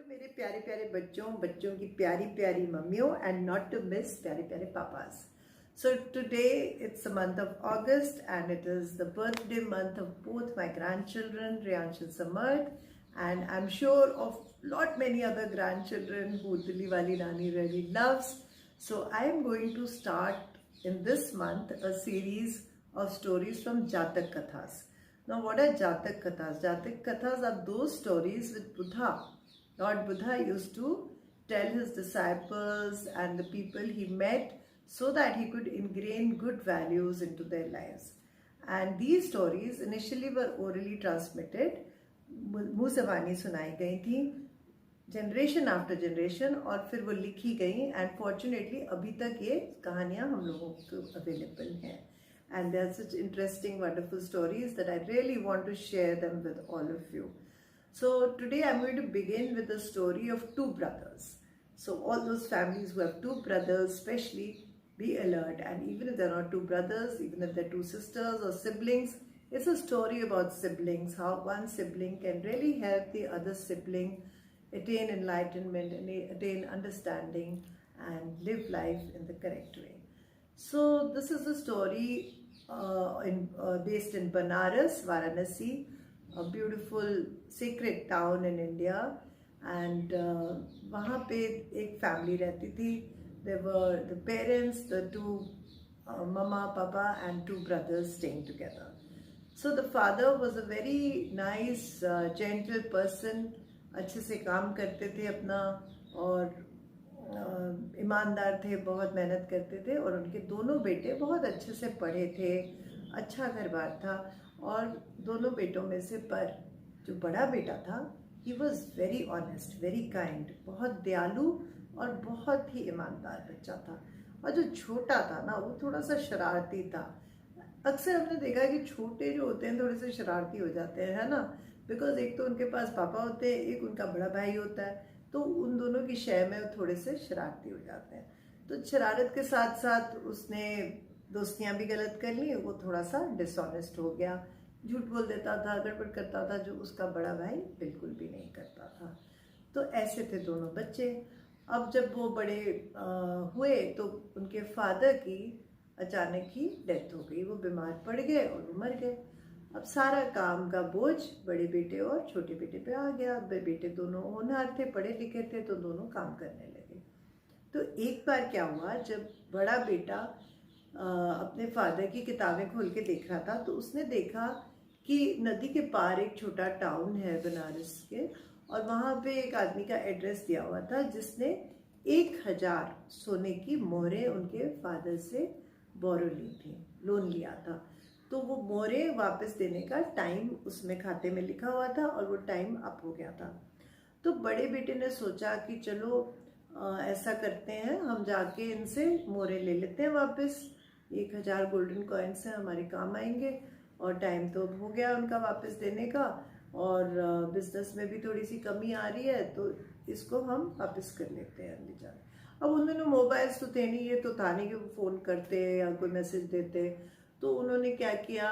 मेरे प्यारे प्यारे बच्चों बच्चों की प्यारी प्यारी मम्मियों and not to miss प्यारे प्यारे papas. So today it's the month of August and it is the birthday month of both my grandchildren Riyansh and Samad, and I'm sure of lot many other grandchildren who Dilli Wali Nani really loves. So I am going to start in this month a series of stories from Jatak Kathas. Now what are Jatak Kathas? Jatak Kathas are those stories with Buddha. Lord Buddha used to tell his disciples and the people he met so that he could ingrain good values into their lives. And these stories initially were orally transmitted, मुँह ज़बानी सुनाई गई थी generation after generation, और फिर वो लिखी गई and fortunately अभी तक ये कहानियाँ हम लोगों को अवेलेबल हैं. And they are such interesting, wonderful stories that I really want to share them with all of you. So today I'm going to begin with the story of two brothers. So all those families who have two brothers especially, be alert, and even if they're not two brothers, even if they're two sisters or siblings, it's a story about siblings, how one sibling can really help the other sibling attain enlightenment and attain understanding and live life in the correct way. So this is a story based in Banaras, Varanasi, a beautiful sacred town in India, and वहाँ पे एक family रहती थी. There were the parents, the two mama, papa, and two brothers staying together. So the father was a very nice, gentle person. अच्छे से काम करते थे अपना, और ईमानदार थे, बहुत मेहनत करते थे, और उनके दोनों बेटे बहुत अच्छे से पढ़े थे, अच्छा घर-बार था. और दोनों बेटों में से पर जो बड़ा बेटा था, he was very honest, very kind, बहुत दयालु और बहुत ही ईमानदार बच्चा था. और जो छोटा था ना, वो थोड़ा सा शरारती था. अक्सर हमने देखा है कि छोटे जो होते हैं थोड़े से शरारती हो जाते हैं, है ना, बिकॉज एक तो उनके पास पापा होते हैं, एक उनका बड़ा भाई होता है, तो उन दोनों की शय में वो थोड़े से शरारती हो जाते हैं. तो शरारत के साथ साथ उसने दोस्तियां भी गलत कर ली. वो थोड़ा सा डिसऑनेस्ट हो गया, झूठ बोल देता था, गड़बड़ करता था, जो उसका बड़ा भाई बिल्कुल भी नहीं करता था. तो ऐसे थे दोनों बच्चे. अब जब वो बड़े हुए तो उनके फादर की अचानक ही डेथ हो गई. वो बीमार पड़ गए और वो मर गए. अब सारा काम का बोझ बड़े बेटे और छोटे बेटे पे आ गया. बेटे दोनों होनहार थे, पढ़े लिखे थे, तो दोनों काम करने लगे. तो एक बार क्या हुआ, जब बड़ा बेटा अपने फादर की किताबें खोल के देख रहा था, तो उसने देखा कि नदी के पार एक छोटा टाउन है बनारस के, और वहाँ पे एक आदमी का एड्रेस दिया हुआ था जिसने 1000 सोने की मोहरें उनके फादर से बोरो ली थी, लोन लिया था. तो वो मोहरें वापस देने का टाइम उसमें खाते में लिखा हुआ था और वो टाइम अप हो गया था. तो बड़े बेटे ने सोचा कि चलो ऐसा करते हैं, हम जाके इनसे मोहरें ले लेते हैं वापस. 1000 गोल्डन कॉइन्स से हमारे काम आएंगे, और टाइम तो हो गया उनका वापस देने का, और बिजनेस में भी थोड़ी सी कमी आ रही है, तो इसको हम वापस कर लेते हैं ले जाके. अब उन दिनों मोबाइल्स तो थे नहीं, ये तो था नहीं कि वो फ़ोन करते या कोई मैसेज देते. तो उन्होंने क्या किया,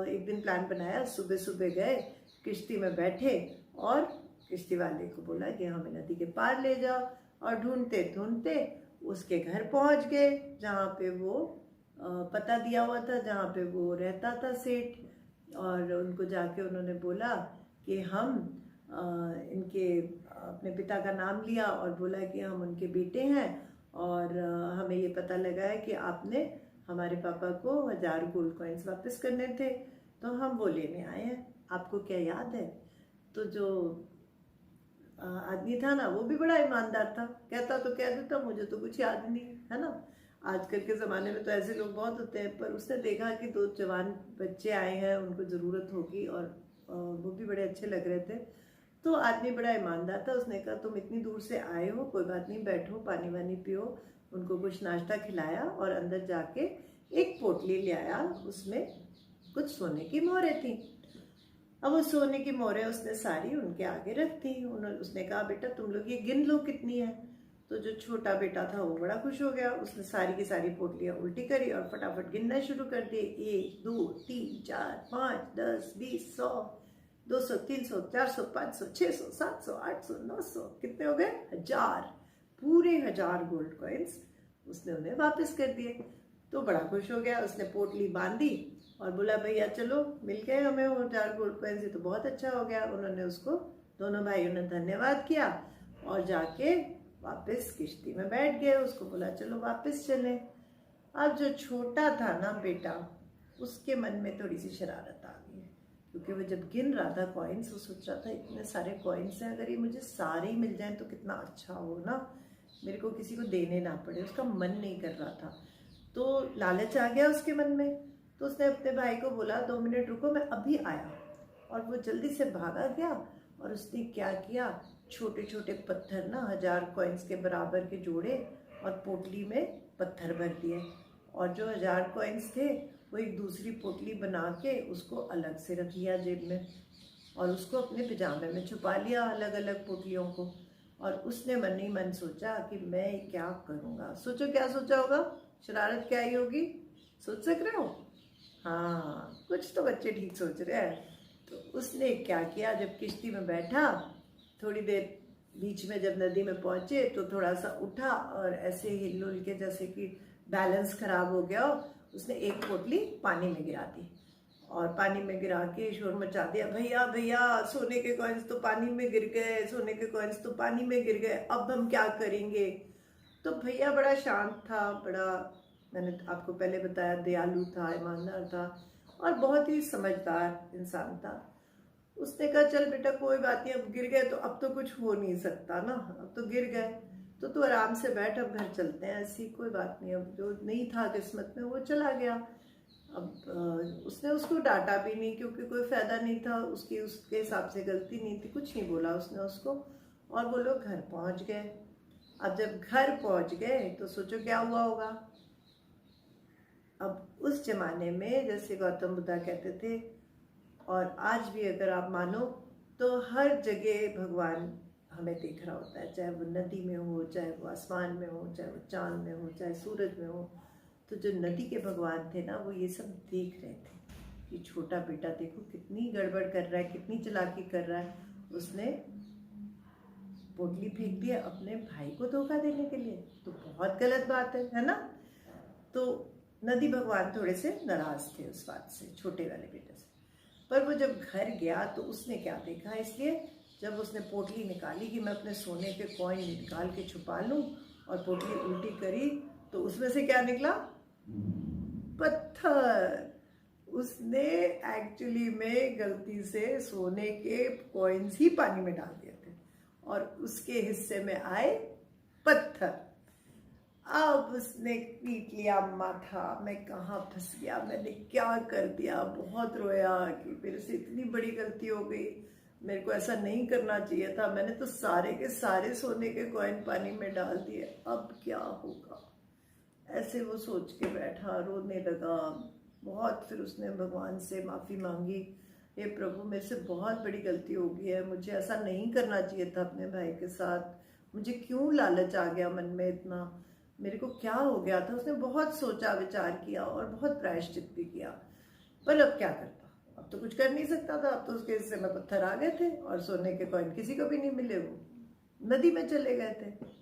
एक दिन प्लान बनाया, सुबह सुबह गए, किश्ती में बैठे और किश्ती वाले को बोला कि हमें नदी के पार ले जाओ, और ढूंढते ढूंढते उसके घर पहुंच गए जहाँ पे वो पता दिया हुआ था, जहाँ पे वो रहता था सेठ. और उनको जाके उन्होंने बोला कि हम इनके अपने पिता का नाम लिया और बोला कि हम उनके बेटे हैं, और हमें ये पता लगा है कि आपने हमारे पापा को 1000 गोल्ड कॉइन्स वापस करने थे, तो हम वो लेने आए हैं, आपको क्या याद है. तो जो आदमी था ना, वो भी बड़ा ईमानदार था, कहता तो कह देता, मुझे तो कुछ याद नहीं है ना. आजकल के ज़माने में तो ऐसे लोग बहुत होते हैं. पर उसने देखा कि 2 जवान बच्चे आए हैं, उनको ज़रूरत होगी, और वो भी बड़े अच्छे लग रहे थे. तो आदमी बड़ा ईमानदार था. उसने कहा तुम इतनी दूर से आए हो, कोई बात नहीं, बैठो, पानी वानी पियो. उनको कुछ नाश्ता खिलाया और अंदर जाके एक पोटली ले आया, उसमें कुछ सोने की मोहरें थी. अब वो सोने की मोहरें उसने सारी उनके आगे रख दी. उसने कहा बेटा तुम लोग ये गिन लो कितनी है. तो जो छोटा बेटा था वो बड़ा खुश हो गया. उसने सारी की सारी पोटलियाँ उल्टी करी और फटाफट गिनना शुरू कर दिए. 1 2 3 4 5 10 20 100. 200, 300, 400, 500, 600, 700, 800, 900, कितने हो गए? 1000, पूरे 1000 गोल्ड कॉइन्स उसने उन्हें वापस कर दिए। तो बड़ा खुश हो गया, उसने पोटली बांधी और बोला भैया चलो मिल गए हमें वो 1000 गोल्ड कॉइन्स, ये तो बहुत अच्छा हो गया। उन्होंने उसको, दोनों भाइयों ने धन्यवाद किया और जाके वापस किश्ती में बैठ गए। उसको बोला चलो वापस चले। अब जो छोटा था ना बेटा, उसके मन में थोड़ी सी शरारत आ गई, क्योंकि वो जब गिन रहा था कॉइन्स, वो सोच रहा था इतने सारे कॉइन्स हैं, अगर ये मुझे सारे ही मिल जाएं तो कितना अच्छा हो ना, मेरे को किसी को देने ना पड़े। उसका मन नहीं कर रहा था, तो लालच आ गया उसके मन में। तो उसने अपने भाई को बोला 2 मिनट रुको, मैं अभी आया। और वो जल्दी से भागा गया और उसने क्या किया, छोटे छोटे पत्थर ना 1000 कॉइन्स के बराबर के जोड़े और पोटली में पत्थर भर दिए। और जो 1000 कॉइन्स थे वो एक दूसरी पोटली बना के उसको अलग से रख लिया जेब में, और उसको अपने पिजामे में छुपा लिया अलग अलग पोटलियों को। और उसने मन ही मन सोचा कि मैं क्या करूँगा। सोचो क्या सोचा होगा, शरारत क्या आई होगी, सोच सक रहे हो? हाँ, कुछ तो बच्चे ठीक सोच रहे हैं। तो उसने क्या किया, जब किश्ती में बैठा, थोड़ी देर बीच में जब नदी में पहुंचे तो थोड़ा सा उठा और ऐसे हिल हुल के जैसे कि बैलेंस खराब हो गया, उसने एक पोटली पानी में गिरा दी। और पानी में गिरा के शोर मचा दिया, भैया भैया सोने के कॉइन्स तो पानी में गिर गए, सोने के कॉइन्स तो पानी में गिर गए, अब हम क्या करेंगे? तो भैया बड़ा शांत था, बड़ा, मैंने आपको पहले बताया, दयालु था, ईमानदार था और बहुत ही समझदार इंसान था। उसने कहा चल बेटा कोई बात नहीं, अब गिर गए तो अब तो कुछ हो नहीं सकता ना, अब तो गिर गए तो तू आराम से बैठ, अब घर चलते हैं, ऐसी कोई बात नहीं, अब जो नहीं था किस्मत में वो चला गया। अब उसने उसको डांटा भी नहीं, क्योंकि कोई फायदा नहीं था, उसकी उसके हिसाब से गलती नहीं थी, कुछ नहीं बोला उसने उसको। और वो लोग घर पहुंच गए। अब जब घर पहुंच गए तो सोचो क्या हुआ होगा। अब उस जमाने में जैसे गौतम बुद्ध कहते थे, और आज भी अगर आप मानो तो हर जगह भगवान हमें देख रहा होता है, चाहे वो नदी में हो, चाहे वो आसमान में हो, चाहे वो चांद में हो, चाहे सूरज में हो। तो जो नदी के भगवान थे ना, वो ये सब देख रहे थे कि छोटा बेटा देखो कितनी गड़बड़ कर रहा है, कितनी चालाकी कर रहा है। उसने पोटली फेंक दिया अपने भाई को धोखा देने के लिए, तो बहुत गलत बात है ना। तो नदी भगवान थोड़े से नाराज थे उस बात से, छोटे वाले बेटे से। पर वो जब घर गया तो उसने क्या देखा, इसलिए जब उसने पोटली निकाली कि मैं अपने सोने के कॉइन निकाल के छुपा लूं, और पोटली उल्टी करी तो उसमें से क्या निकला, पत्थर। उसने एक्चुअली में गलती से सोने के कॉइन्स ही पानी में डाल दिए थे और उसके हिस्से में आए पत्थर। अब उसने पीट लिया माथा, मैं कहाँ फंस गया, मैंने क्या कर दिया, बहुत रोया कि मेरे से इतनी बड़ी गलती हो गई, मेरे को ऐसा नहीं करना चाहिए था, मैंने तो सारे के सारे सोने के कॉइन पानी में डाल दिए, अब क्या होगा। ऐसे वो सोच के बैठा, रोने लगा बहुत। फिर उसने भगवान से माफ़ी मांगी, हे प्रभु मेरे से बहुत बड़ी गलती हो गई है, मुझे ऐसा नहीं करना चाहिए था अपने भाई के साथ, मुझे क्यों लालच आ गया मन में इतना, मेरे को क्या हो गया था। उसने बहुत सोचा विचार किया और बहुत प्रायश्चित भी किया, पर अब क्या करता, अब तो कुछ कर नहीं सकता था। अब तो उसके हिस्से में पत्थर आ गए थे और सोने के कॉइन किसी को भी नहीं मिले, वो नदी में चले गए थे।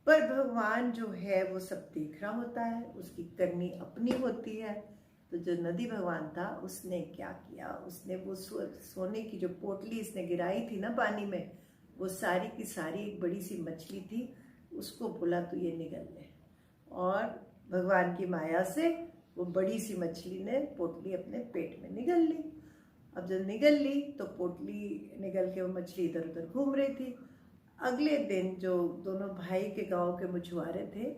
पर भगवान जो है वो सब देख रहा होता है, उसकी करनी अपनी होती है। तो जो नदी भगवान था उसने क्या किया, उसने वो सोने की जो पोटली इसने गिराई थी ना पानी में, वो सारी की सारी एक बड़ी सी मछली थी, उसको बोला तो ये निगल ले। और भगवान की माया से वो बड़ी सी मछली ने पोटली अपने पेट में निगल ली। अब जब निगल ली तो पोटली निगल के वो मछली इधर उधर घूम रही थी। अगले दिन जो दोनों भाई के गांव के मछुआरे थे,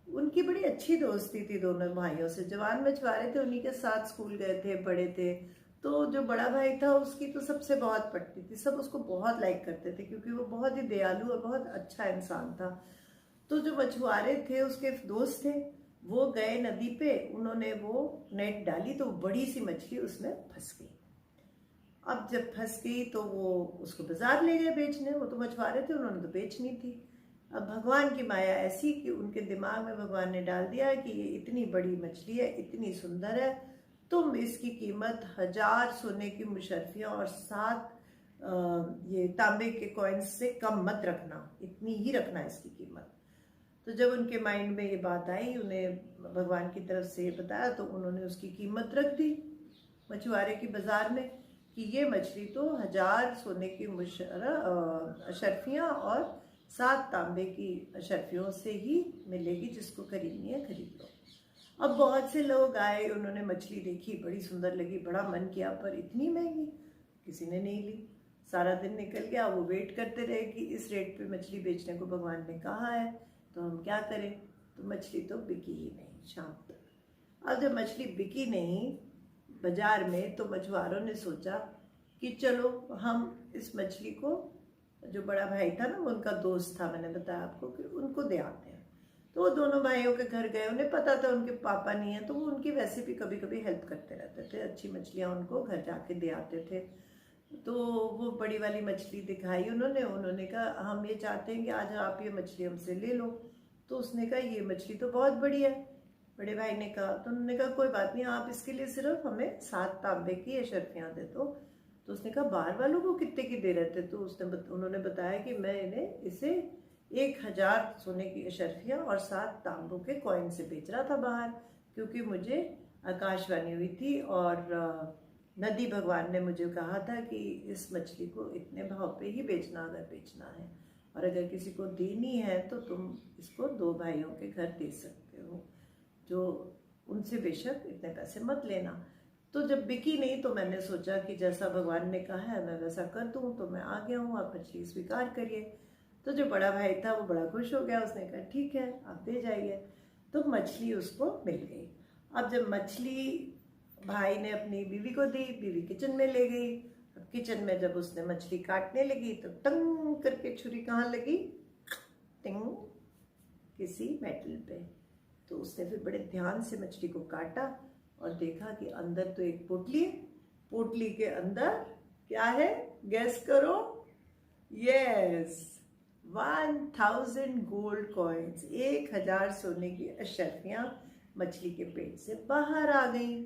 उनकी बड़ी अच्छी दोस्ती थी दोनों भाइयों से। जवान मछुआरे थे, उन्हीं के साथ स्कूल गए थे, पढ़े थे। तो जो बड़ा भाई था उसकी तो सबसे बहुत पटती थी, सब उसको बहुत लाइक करते थे क्योंकि वो बहुत ही दयालु और बहुत अच्छा इंसान था। तो जो मछुआरे थे उसके दोस्त थे, वो गए नदी पे, उन्होंने वो नेट डाली तो बड़ी सी मछली उसमें फंस गई। अब जब फंस गई तो वो उसको बाजार ले गए बेचने, वो तो मछुआरे थे, उन्होंने तो बेचनी थी। अब भगवान की माया ऐसी कि उनके दिमाग में भगवान ने डाल दिया कि ये इतनी बड़ी मछली है, इतनी सुंदर है, तुम इसकी कीमत 1000 सोने की मुशर्फियाँ और 7 ये तांबे के कॉइन्स से कम मत रखना, इतनी ही रखना इसकी कीमत। तो जब उनके माइंड में ये बात आई, उन्हें भगवान की तरफ से बताया, तो उन्होंने उसकी कीमत रख दी मछुआरे की बाजार में कि ये मछली तो 1000 सोने की अशर्फियाँ और 7 तांबे की अशर्फियों से ही मिलेगी, जिसको खरीदनी है खरीद लो। अब बहुत से लोग आए, उन्होंने मछली देखी, बड़ी सुंदर लगी, बड़ा मन किया, पर इतनी महंगी किसी ने नहीं ली। सारा दिन निकल गया, वो वेट करते रहे कि इस रेट पे मछली बेचने को भगवान ने कहा है, तो हम क्या करें। तो मछली तो बिकी ही नहीं शाम तक। अब जब मछली बिकी नहीं बाजार में, तो मछुआरों ने सोचा कि चलो हम इस मछली को, जो बड़ा भाई था ना, वो उनका दोस्त था, मैंने बताया आपको, कि उनको दे आते हैं। तो वो दोनों भाइयों के घर गए, उन्हें पता था उनके पापा नहीं है, तो वो उनकी वैसे भी कभी कभी हेल्प करते रहते थे, अच्छी मछलियाँ उनको घर जाके दे आते थे। तो वो बड़ी वाली मछली दिखाई उन्होंने कहा हम ये चाहते हैं कि आज आप ये मछली हमसे ले लो। तो उसने कहा ये मछली तो बहुत बड़ी है, बड़े भाई ने कहा। तो उन्होंने कहा कोई बात नहीं, आप इसके लिए सिर्फ हमें 7 तांबे की अशर्फियाँ दे दो। तो उसने कहा बाहर वालों को कितने की दे रहे थे। तो उन्होंने बताया कि मैं इन्हें इसे 1000 सोने की अशर्फियाँ और 7 तांबों के कॉइन से बेच रहा था बाहर, क्योंकि मुझे आकाशवाणी हुई थी और नदी भगवान ने मुझे कहा था कि इस मछली को इतने भाव पे ही बेचना अगर बेचना है, और अगर किसी को देनी है तो तुम इसको 2 भाइयों के घर दे सकते हो, जो उनसे बेशक इतने पैसे मत लेना। तो जब बिकी नहीं, तो मैंने सोचा कि जैसा भगवान ने कहा है मैं वैसा कर दूँ, तो मैं आ गया हूँ, आप मछली स्वीकार करिए। तो जो बड़ा भाई था वो बड़ा खुश हो गया, उसने कहा ठीक है आप दे जाइए। तो मछली उसको मिल गई। अब जब मछली भाई ने अपनी बीवी को दी, बीवी किचन में ले गई। अब किचन में जब उसने मछली काटने लगी, तो टंग करके छुरी कहाँ लगी, टिंग, किसी मेटल पे। तो उसने फिर बड़े ध्यान से मछली को काटा और देखा कि अंदर तो एक पोटली है, पोटली के अंदर क्या है, गैस करो, यस 1000 गोल्ड कॉइन्स, 1000 सोने की अशर्फियाँ मछली के पेट से बाहर आ गई।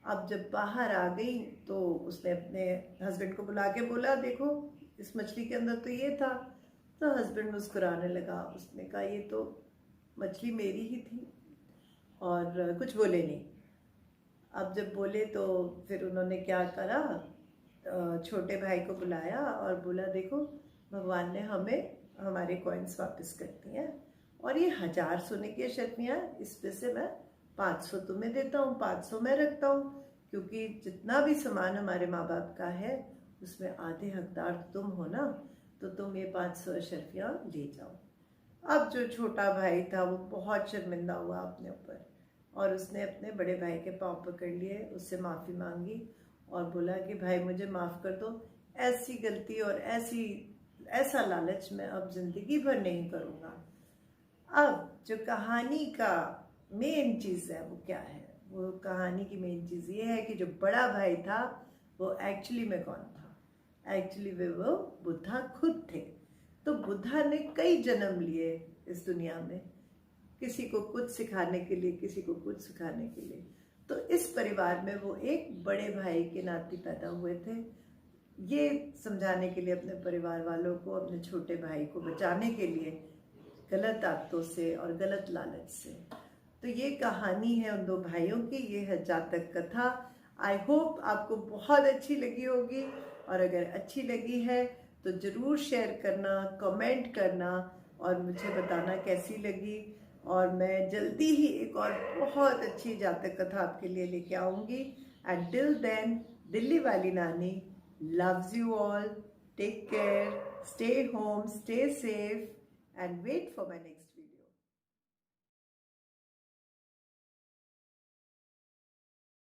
अब जब बाहर आ गई तो उसने अपने हस्बैंड को बुला के बोला देखो इस मछली के अंदर तो ये था। तो हस्बैंड मुस्कुराने लगा, उसने कहा ये तो मछली मेरी ही थी, और कुछ बोले नहीं। अब जब बोले तो फिर उन्होंने क्या करा, छोटे भाई को बुलाया और बोला देखो भगवान ने हमें हमारे कॉइन्स वापस कर दिए हैं, और ये 1000 सोने की अशर्फियाँ, इसमें से मैं 500 तुम्हें देता हूँ, 500 मैं रखता हूँ, क्योंकि जितना भी सामान हमारे माँ बाप का है उसमें आधे हकदार तुम हो ना, तो तुम ये 500 अशर्फियाँ ले जाओ। अब जो छोटा भाई था वो बहुत शर्मिंदा हुआ अपने ऊपर, और उसने अपने बड़े भाई के पाँव पकड़ लिए, उससे माफ़ी मांगी और बोला कि भाई मुझे माफ़ कर दो, ऐसी गलती और ऐसा लालच मैं अब ज़िंदगी भर नहीं करूँगा। अब जो कहानी का मेन चीज़ है वो क्या है, वो कहानी की मेन चीज़ ये है कि जो बड़ा भाई था वो एक्चुअली में कौन था, एक्चुअली वो बुद्धा खुद थे। तो बुद्धा ने कई जन्म लिए इस दुनिया में, किसी को कुछ सिखाने के लिए, किसी को कुछ सिखाने के लिए। तो इस परिवार में वो एक बड़े भाई के नाते पैदा हुए थे, ये समझाने के लिए अपने परिवार वालों को, अपने छोटे भाई को बचाने के लिए गलत आदतों से और गलत लालच से। तो ये कहानी है उन 2 भाइयों की, ये है जातक कथा। आई होप आपको बहुत अच्छी लगी होगी, और अगर अच्छी लगी है तो ज़रूर शेयर करना, कमेंट करना और मुझे बताना कैसी लगी। और मैं जल्दी ही एक और बहुत अच्छी जातक कथा आपके लिए लेके आऊँगी। एंड टिल देन, दिल्ली वाली नानी loves you all. Take care, stay home, stay safe, and wait for my next